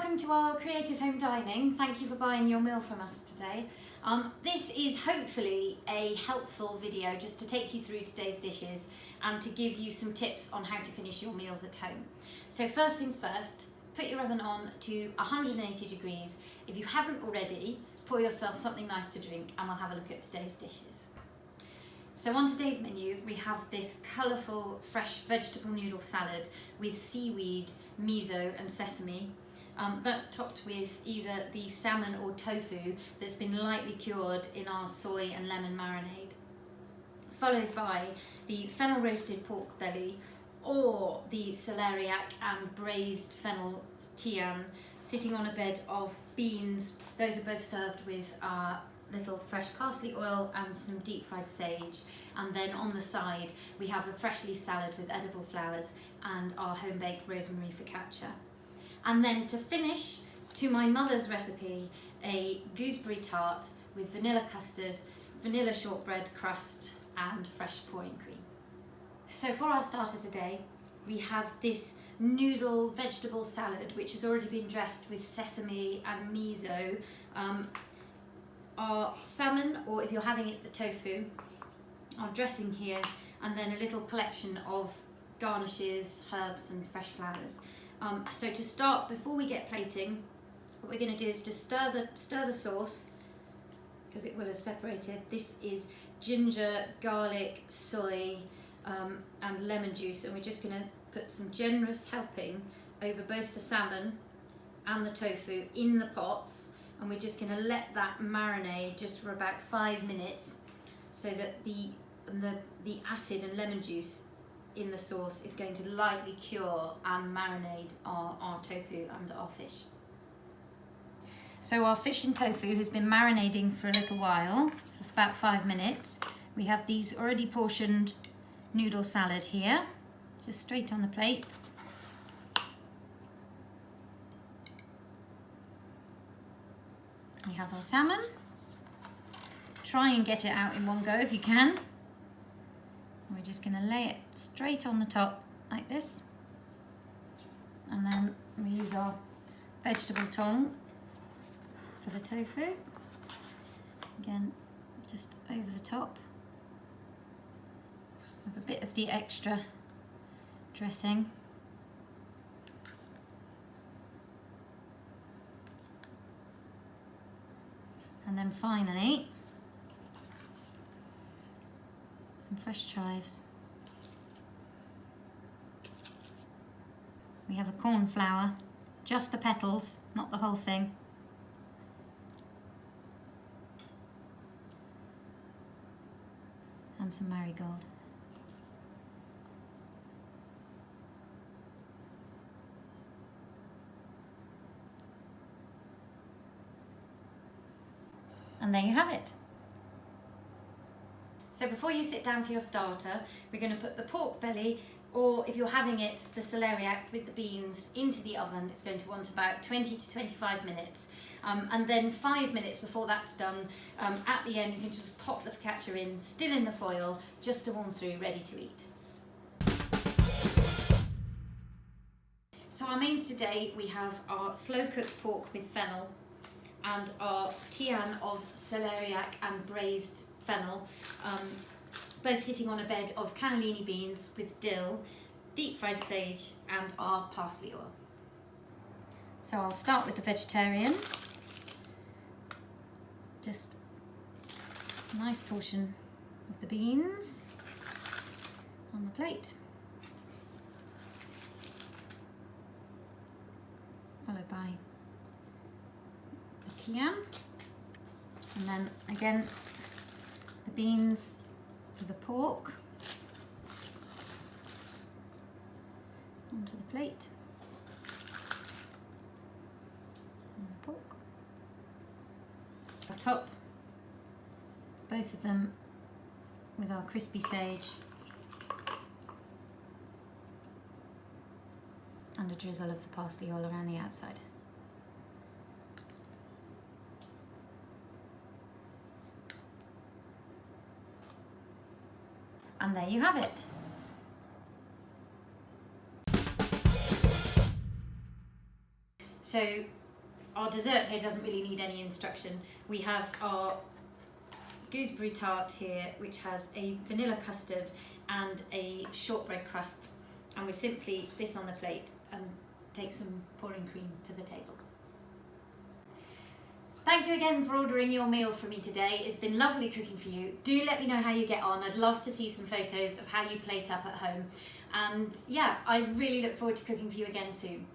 welcome to our Creative Home Dining. Thank you for buying your meal from us today. This is hopefully a helpful video just to take you through today's dishes and to give you some tips on how to finish your meals at home. So first things first, put your oven on to 180 degrees. If you haven't already, pour yourself something nice to drink and we'll have a look at today's dishes. So on today's menu we have this colourful fresh vegetable noodle salad with seaweed, miso and sesame. That's topped with either the salmon or tofu that's been lightly cured in our soy and lemon marinade, followed by the fennel roasted pork belly or the celeriac and braised fennel tian sitting on a bed of beans. Those are both served with our little fresh parsley oil and some deep fried sage, and then on the side we have a fresh leaf salad with edible flowers and our home baked rosemary focaccia. And then to finish, to my mother's recipe, a gooseberry tart with vanilla custard, vanilla shortbread crust and fresh pouring cream. So for our starter today, we have this noodle vegetable salad which has already been dressed with sesame and miso, our salmon, or if you're having it, the tofu, our dressing here, and then a little collection of garnishes, herbs and fresh flowers. So to start, before we get plating, what we're going to do is just stir the sauce, because it will have separated. This is ginger, garlic, soy and lemon juice, and we're just going to put some generous helping over both the salmon and the tofu in the pots, and we're just going to let that marinate just for about 5 minutes so that the acid and lemon juice in the sauce is going to lightly cure and marinate our tofu and our fish. So our fish and tofu has been marinating for a little while, for about 5 minutes. We have these already portioned noodle salad here, just straight on the plate. We have our salmon. Try and get it out in one go if you can. We're just going to lay it straight on the top like this, and then we use our vegetable tongue for the tofu, again just over the top with a bit of the extra dressing. And then finally some fresh chives. We have a cornflower, just the petals, not the whole thing. And some marigold. And there you have it. So before you sit down for your starter, we're going to put the pork belly, or if you're having it, the celeriac with the beans, into the oven. It's going to want about 20 to 25 minutes. And then 5 minutes before that's done, at the end you can just pop the focaccia in, still in the foil, just to warm through, ready to eat. So our mains today, we have our slow cooked pork with fennel and our tian of celeriac and braised fennel, both sitting on a bed of cannellini beans with dill, deep fried sage and our parsley oil. So I'll start with the vegetarian. Just a nice portion of the beans on the plate, followed by the tian, and then again the beans for the pork onto the plate, and the pork. I'll top both of them with our crispy sage and a drizzle of the parsley all around the outside. And there you have it. So our dessert here doesn't really need any instruction. We have our gooseberry tart here, which has a vanilla custard and a shortbread crust, and we simply this on the plate and take some pouring cream to the table. Thank you again for ordering your meal for me today. It's been lovely cooking for you. Do let me know how you get on. I'd love to see some photos of how you plate up at home. And yeah, I really look forward to cooking for you again soon.